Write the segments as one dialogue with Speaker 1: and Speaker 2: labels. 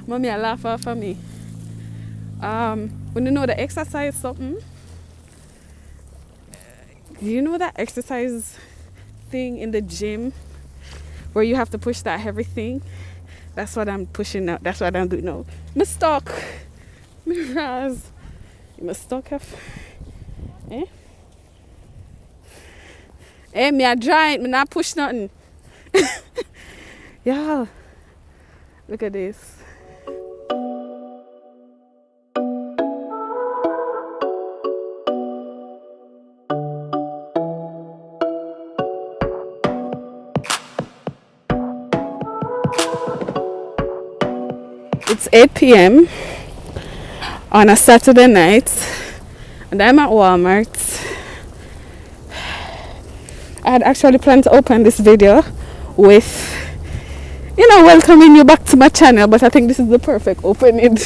Speaker 1: Mommy, I laugh off of me. When you know the exercise something, do you know that exercise thing in the gym where you have to push that heavy thing? That's what I'm pushing now. That's what I'm doing now. I'm stuck. I'm stuck. Eh? Hey, me a giant. Me not push nothing. Yeah. Look at this. It's 8 p.m. on a Saturday night, and I'm at Walmart. I had actually planned to open this video with, welcoming you back to my channel, but I think this is the perfect opening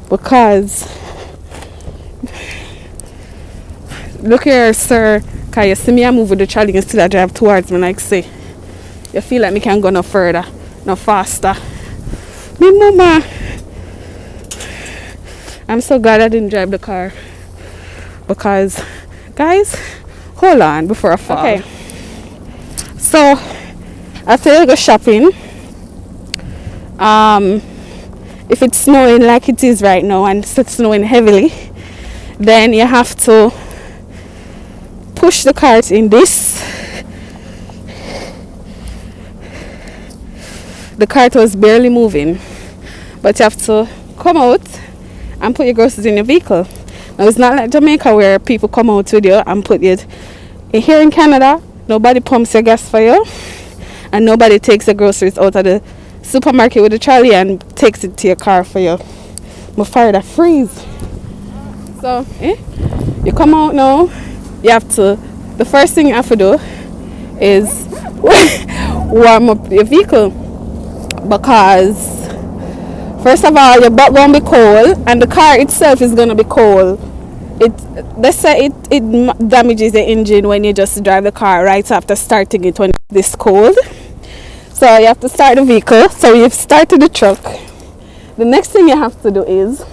Speaker 1: because look here, sir. Can you see me? I move with the trolley instead of drive towards me, like say. You feel like me can go no further, no faster. Me mama. I'm so glad I didn't drive the car because, guys, hold on before I fall. Okay. So after you go shopping, if it's snowing like it is right now and it's snowing heavily, then you have to push the cart in this. The cart was barely moving, but you have to come out and put your groceries in your vehicle. Now it's not like Jamaica where people come out with you and put it. Here in Canada, nobody pumps your gas for you, and nobody takes the groceries out of the supermarket with a trolley and takes it to your car for you. My fire that freeze. So you come out now. You have to. The first thing you have to do is warm up your vehicle, because first of all your butt gonna be cold and the car itself is gonna be cold. They say it damages the engine when you just drive the car right after starting it when it's this cold. So you have to start the vehicle. So you've started the truck. The next thing you have to do is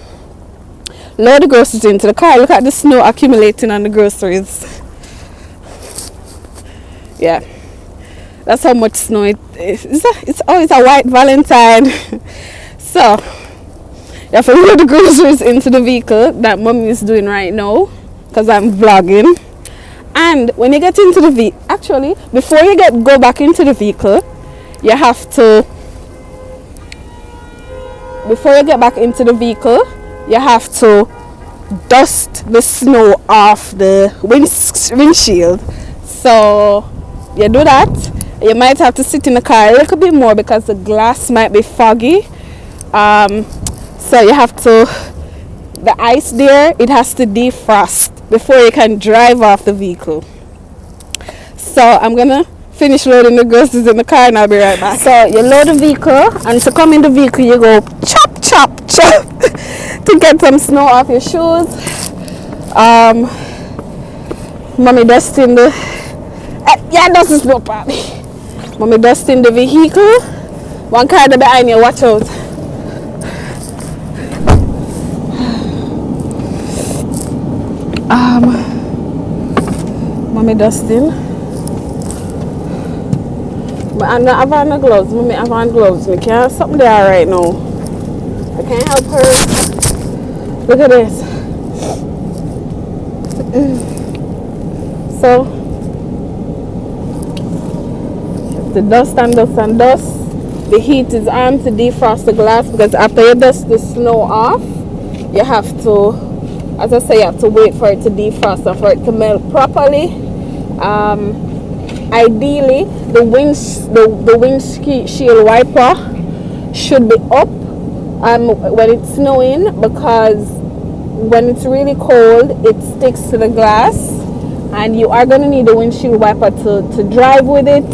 Speaker 1: load the groceries into the car. Look at the snow accumulating on the groceries. Yeah, that's how much snow it is. It's always a white Valentine. So you have to load the groceries into the vehicle that mommy is doing right now because I'm vlogging. And when you get into the vehicle, actually before you go back into the vehicle, you have to, before you get back into the vehicle, you have to dust the snow off the windshield. So you do that. You might have to sit in the car a little bit more because the glass might be foggy. So you have to, the ice there, it has to defrost before you can drive off the vehicle. So I'm gonna finish loading the groceries in the car and I'll be right back. So you load the vehicle, and to come in the vehicle you go chop chop chop to get some snow off your shoes. Mommy dusting the dust is no problem. Mommy dusting the vehicle. One car behind you, watch out. Mommy dusting. But I'm not having no gloves. Mommy have on gloves. Me can't something there right now. I can't help her. Look at this. So the dust and dust and dust. The heat is on to defrost the glass, because after you dust the snow off, you have to, as I say, you have to wait for it to defrost and for it to melt properly. Ideally, the windshield wiper should be up when it's snowing, because when it's really cold, it sticks to the glass, and you are going to need the windshield wiper to drive with it.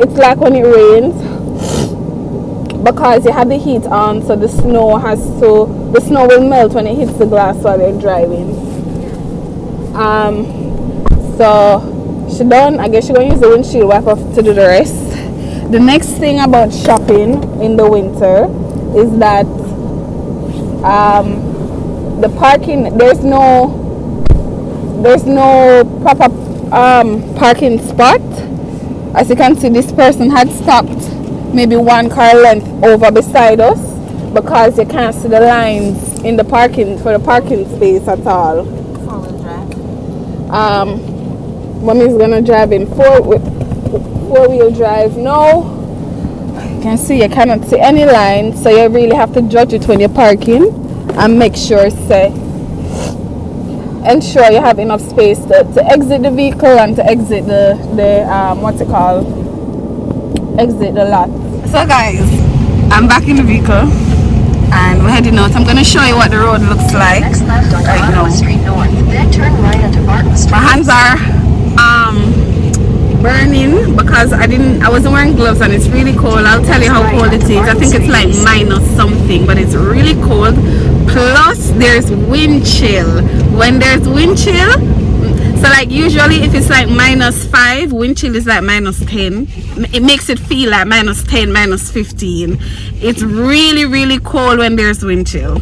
Speaker 1: It's like when it rains, because you have the heat on, so the snow will melt when it hits the glass while you're driving. So she done. I guess she's gonna use the windshield wiper to do the rest. The next thing about shopping in the winter is that the parking, there's no proper parking spot. As you can see, this person had stopped maybe one car length over beside us because you can't see the lines in the parking for the parking space at all.
Speaker 2: Four-wheel drive.
Speaker 1: Mommy's gonna drive in four-wheel drive now. You can see you cannot see any line, so you really have to judge it when you're parking and make sure ensure you have enough space to exit the vehicle and to exit the exit the lot. So guys, I'm back in the vehicle and we're heading out. I'm going to show you what the road looks like
Speaker 2: Next left on
Speaker 1: right now.
Speaker 2: Street North, then turn right onto Barton Street.
Speaker 1: My hands are burning because I wasn't wearing gloves and it's really cold. I'll tell you how cold it is. I think it's like minus something, but it's really cold. Plus there's wind chill. When there's wind chill, so like usually if it's like -5, wind chill is like -10. It makes it feel like -10, -15. It's really, really cold when there's wind chill.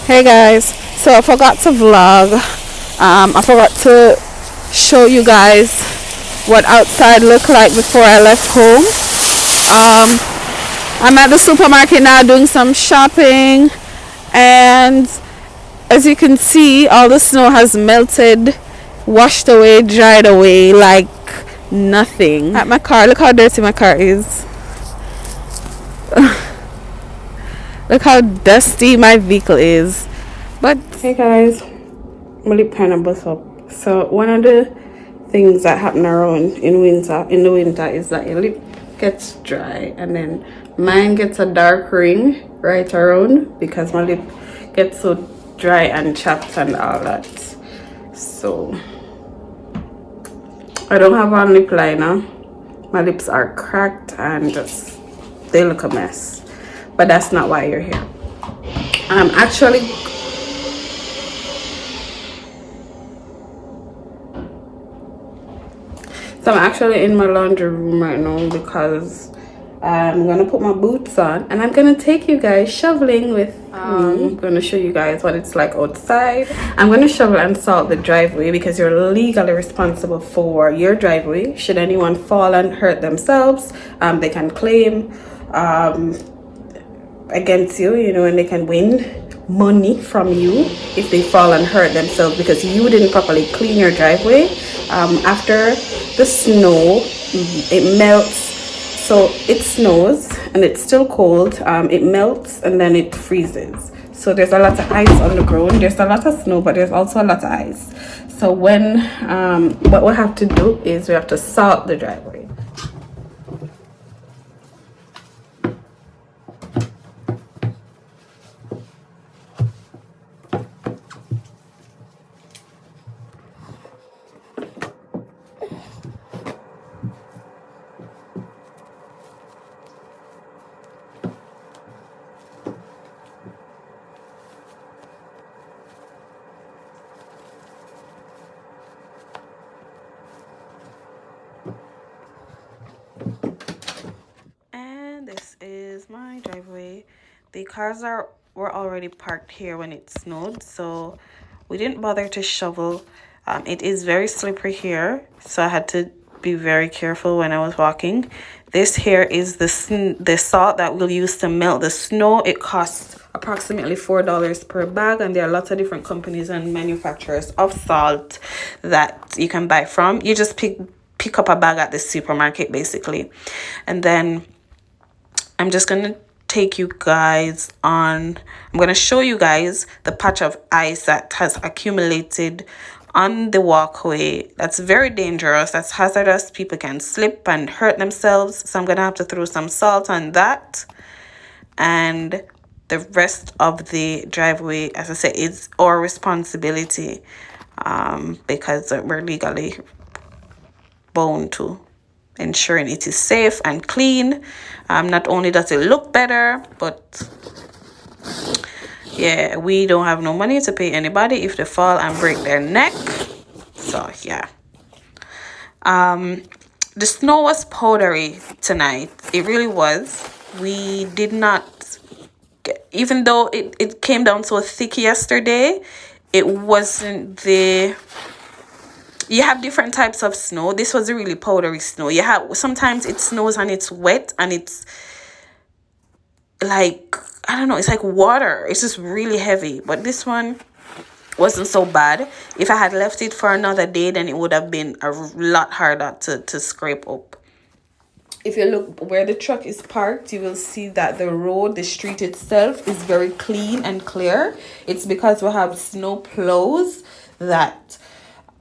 Speaker 1: Hey guys, so I forgot to vlog. I forgot to show you guys what outside looked like before I left home. I'm at the supermarket now doing some shopping, and as you can see, all the snow has melted, washed away, dried away like nothing. At my car, look how dirty my car is. Look how dusty my vehicle is. But hey guys, my lip kind of bust up. So one of the things that happen around in the winter is that your lip gets dry, and then mine gets a dark ring right around because my lip gets so dry and chapped and all that. So I don't have on lip liner. My lips are cracked and just they look a mess. But that's not why you're here. I'm actually in my laundry room right now because I'm gonna put my boots on and I'm gonna take you guys shoveling with me. I'm gonna show you guys what it's like outside. I'm gonna shovel and salt the driveway because you're legally responsible for your driveway. Should anyone fall and hurt themselves, they can claim against you, and they can win money from you if they fall and hurt themselves because you didn't properly clean your driveway. After the snow, it melts. So it snows and it's still cold. It melts and then it freezes. So there's a lot of ice on the ground. There's a lot of snow, but there's also a lot of ice. So when what we have to do is we have to salt the driveway. This is my driveway. The cars were already parked here when it snowed, so we didn't bother to shovel. It is very slippery here, so I had to be very careful when I was walking. This here is the salt that we'll use to melt the snow. It costs approximately $4 per bag, and there are lots of different companies and manufacturers of salt that you can buy from. You just pick up a bag at the supermarket basically, and then I'm just going to take you guys on. I'm going to show you guys the patch of ice that has accumulated
Speaker 3: on the walkway. That's very dangerous. That's hazardous. People can slip and hurt themselves. So I'm going to have to throw some salt on that. And the rest of the driveway, as I said, is our responsibility, because we're legally bound to ensuring it is safe and clean. Not only does it look better, but yeah, we don't have no money to pay anybody if they fall and break their neck. So yeah. The snow was powdery tonight. It really was. We did not, even though it came down so thick yesterday, it wasn't the, you have different types of snow. This was a really powdery snow. You have, sometimes it snows and it's wet and it's like, I don't know, it's like water. It's just really heavy. But this one wasn't so bad. If I had left it for another day, then it would have been a lot harder to scrape up. If you look where the truck is parked, you will see that the road, the street itself is very clean and clear. It's because we have snow plows that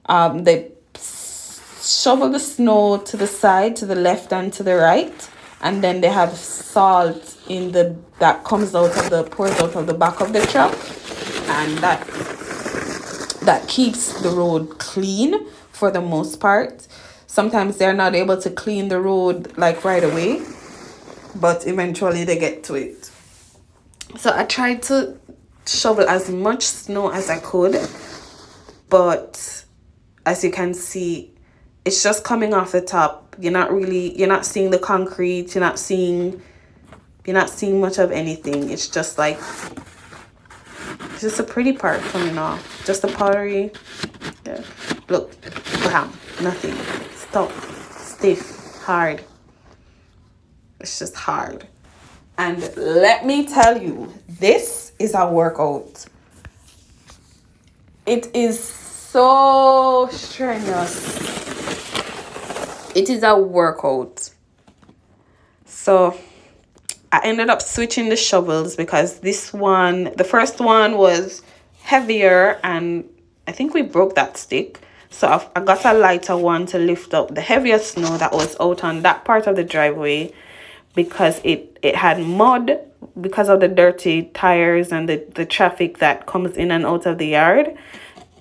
Speaker 3: they shovel the snow to the side, to the left and to the right. And then they have salt in the, that comes out of the, pours out of the back of the truck. And that keeps the road clean for the most part. Sometimes they're not able to clean the road like right away, but eventually they get to it. So I tried to shovel as much snow as I could, but as you can see, it's just coming off the top. You're not seeing the concrete, you're not seeing much of anything. It's just like, it's just a pretty part coming off. Just a powdery, yeah. Look, bam, nothing. Stuck, stiff, hard. It's just hard. And let me tell you, this is a workout. It is so strenuous. It is a workout. So I ended up switching the shovels because this one, the first one was heavier and I think we broke that stick. So I got a lighter one to lift up the heavier snow that was out on that part of the driveway, because it had mud because of the dirty tires and the traffic that comes in and out of the yard,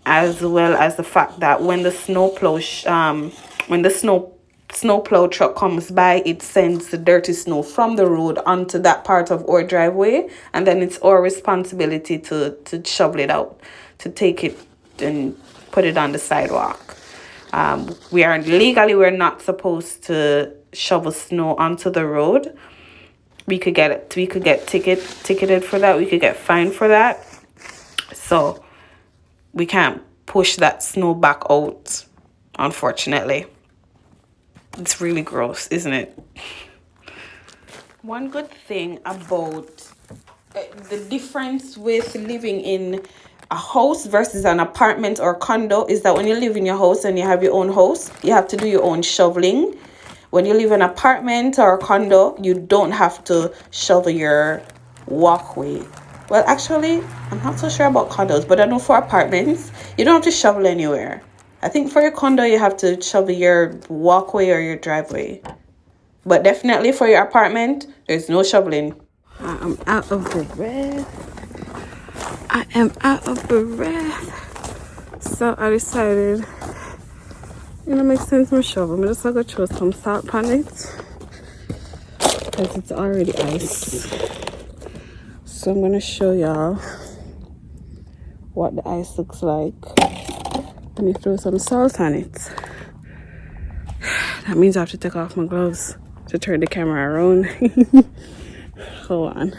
Speaker 3: as well as the fact that when the snowplow truck comes by, it sends the dirty snow from the road onto that part of our driveway, and then it's our responsibility to shovel it out, to take it and put it on the sidewalk. We're not supposed to shovel snow onto the road. We could get ticketed for that. We could get fined for that. So we can't push that snow back out, unfortunately. It's really gross, isn't it? One good thing about the difference with living in a house versus an apartment or condo is that when you live in your house and you have your own house, you have to do your own shoveling. When you live in an apartment or a condo, you don't have to shovel your walkway. Well, actually, I'm not so sure about condos, but I know for apartments, you don't have to shovel anywhere. I think for your condo, you have to shovel your walkway or your driveway. But definitely for your apartment, there's no shoveling. I'm out of breath. I am out of breath. So I decided, it makes sense to shovel. I'm just going to throw some salt on it, because it's already ice. So I'm going to show y'all what the ice looks like. Let me throw some salt on it. That means I have to take off my gloves to turn the camera around. Hold on.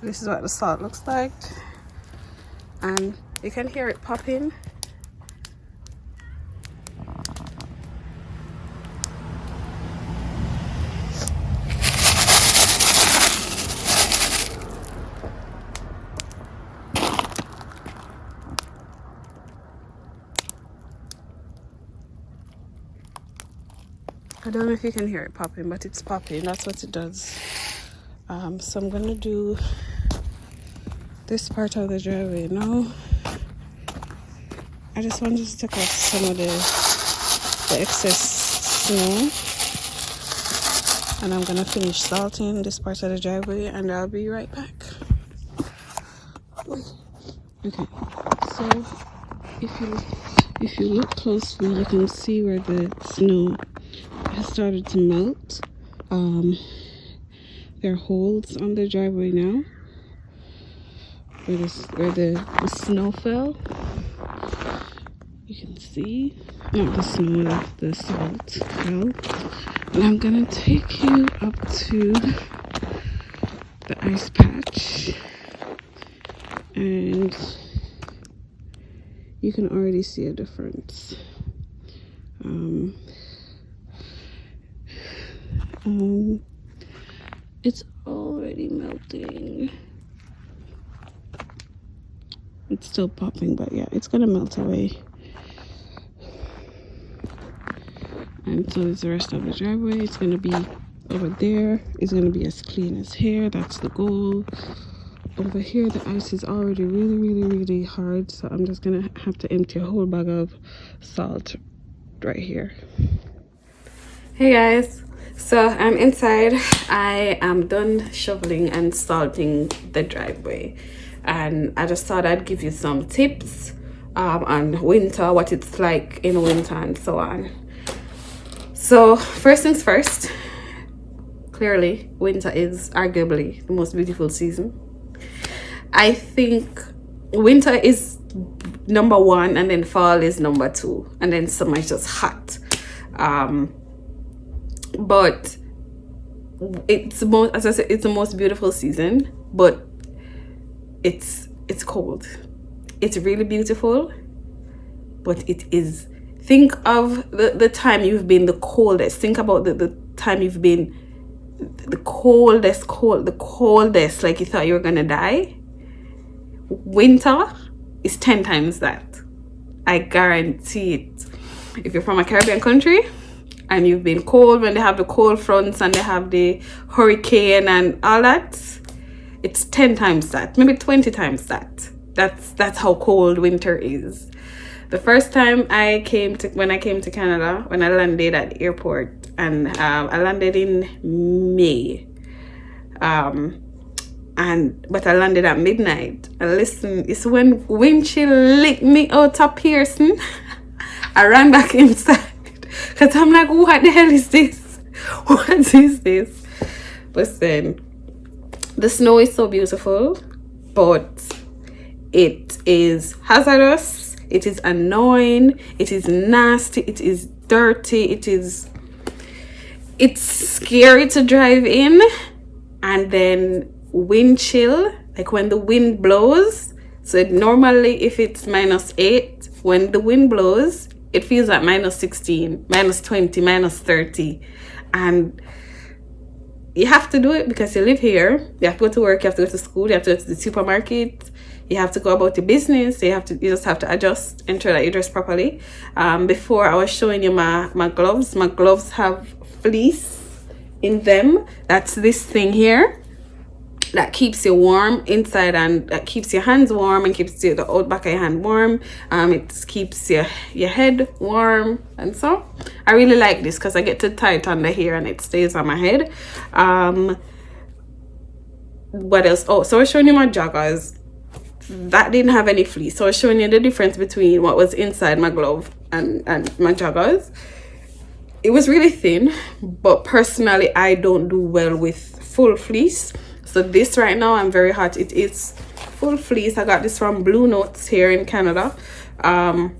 Speaker 1: This is what the salt looks like, and you can hear it popping. I don't know if you can hear it popping, but it's popping. That's what it does. So I'm gonna do this part of the driveway now. I just wanted to take off some of the excess snow, and I'm gonna finish salting this part of the driveway, and I'll be right back. Okay, so if you look closely, you can see where the snow has started to melt. There are holes on the driveway now where the snow fell. You can see, not the snow, the salt fell. And I'm gonna take you up to the ice patch, and you can already see a difference. It's already melting. It's still popping, but yeah, it's gonna melt away. And so is the rest of the driveway. It's gonna be over there. It's gonna be as clean as here. That's the goal. Over here, the ice is already really hard, so I'm just gonna have to empty a whole bag of salt right here. Hey guys, so I'm inside. I am done shoveling and salting the driveway, and I just thought I'd give you some tips on winter, what it's like in winter and so on. So first things first, clearly winter is arguably the most beautiful season. I think winter is number one, and then fall is number two, and then summer is just hot. But it's the most, as I said, it's the most beautiful season, but it's cold. It's really beautiful, but it is, think of the time you've been the coldest. Think about the time you've been the coldest, like you thought you were gonna die. Winter is 10 times that. I guarantee it. If you're from a Caribbean country and you've been cold, when they have the cold fronts and they have the hurricane and all that, it's 10 times that, maybe 20 times that. That's how cold winter is. The first time when I came to Canada, when I landed at the airport, and I landed in May, but I landed at midnight. And listen, it's when wind chill licked me out of Pearson. I ran back inside because I'm like, what the hell is this? What is this? Listen, the snow is so beautiful, but it is hazardous. It is annoying. It is nasty. It is dirty. It's scary to drive in. And then wind chill, like when the wind blows. So normally if it's -8, when the wind blows, it feels like -16, -20, -30. And you have to do it because you live here. You have to go to work, you have to go to school, you have to go to the supermarket, you have to go about your business. You just have to adjust, ensure that you dress properly. Before I was showing you my gloves. My gloves have fleece in them. That's this thing here that keeps you warm inside, and that keeps your hands warm and keeps the old back of your hand warm. It keeps your head warm, and so I really like this because I get to tie it under here and it stays on my head. What else? Oh, so I was showing you my joggers. That didn't have any fleece, so I was showing you the difference between what was inside my glove and my joggers. It was really thin, but personally I don't do well with full fleece. So this right now, I'm very hot. It is full fleece. I got this from Blue Notes here in Canada. And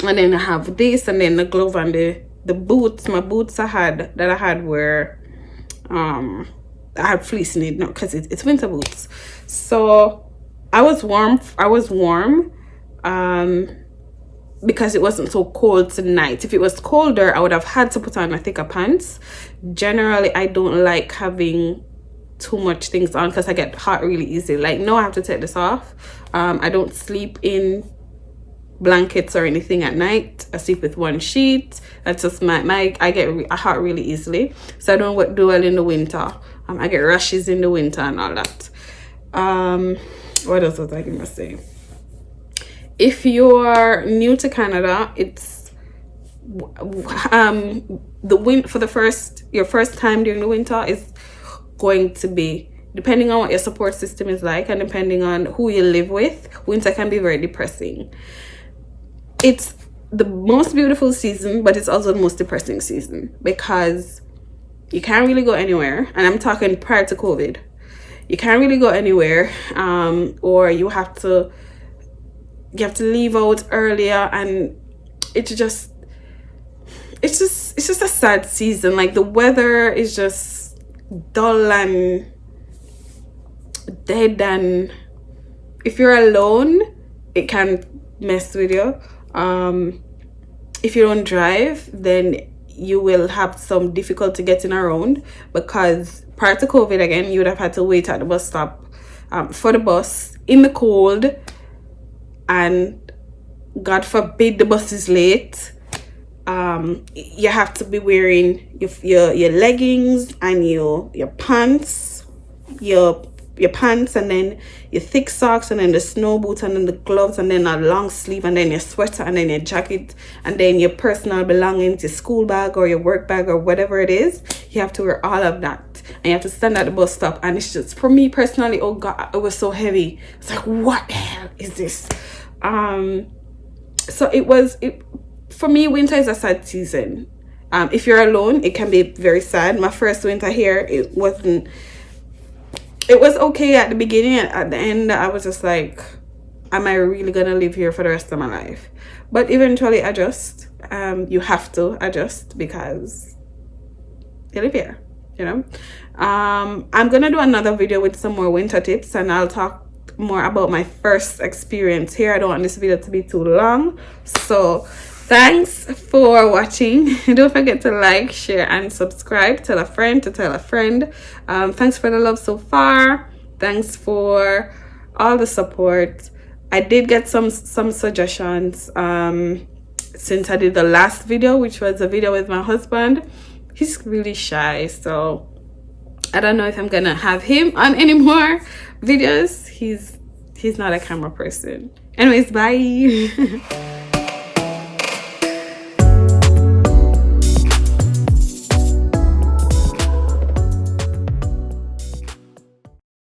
Speaker 1: then I have this, and then the glove and the boots. My boots that I had were
Speaker 3: I had fleece in it, not because it's winter boots. So I was warm. Because it wasn't so cold tonight. If it was colder, I would have had to put on my thicker pants. Generally, I don't like having too much things on because I get hot really easily. Like, no, I have to take this off. I don't sleep in blankets or anything at night. I sleep with one sheet. That's just I get hot really easily, so I don't do well in the winter. I get rashes in the winter and all that. What else was I gonna say? If you're new to Canada, it's your first time during the winter is going to be, depending on what your support system is like and depending on who you live with, winter can be very depressing. It's the most beautiful season, but it's also the most depressing season because you can't really go anywhere. And I'm talking prior to COVID. You can't really go anywhere, or you have to leave out earlier, and it's just a sad season. Like, the weather is just dull and dead, and if you're alone, it can mess with you. If you don't drive, then you will have some difficulty getting around, because prior to COVID, again, you would have had to wait at the bus stop for the bus in the cold, and God forbid the bus is late. You have to be wearing your leggings and your pants, your pants, and then your thick socks, and then the snow boots, and then the gloves, and then a long sleeve, and then your sweater, and then your jacket, and then your personal belongings, your school bag or your work bag or whatever it is. You have to wear all of that, and you have to stand at the bus stop, and it's just, for me personally, oh God, it was so heavy. It's like, what the hell is this? So for me, winter is a sad season. If you're alone, it can be very sad. My first winter here, it was okay at the beginning. At the end, I was just like, am I really gonna live here for the rest of my life? But eventually adjust. You have to adjust because you live here, you know. I'm gonna do another video with some more winter tips, and I'll talk more about my first experience here. I don't want this video to be too long, so thanks for watching. Don't forget to like, share, and subscribe. Tell a friend to tell a friend. Thanks for the love so far. Thanks for all the support. I did get some suggestions since I did the last video, which was a video with my husband. He's really shy, so I don't know if I'm gonna have him on any more videos. He's not a camera person. Anyways, bye.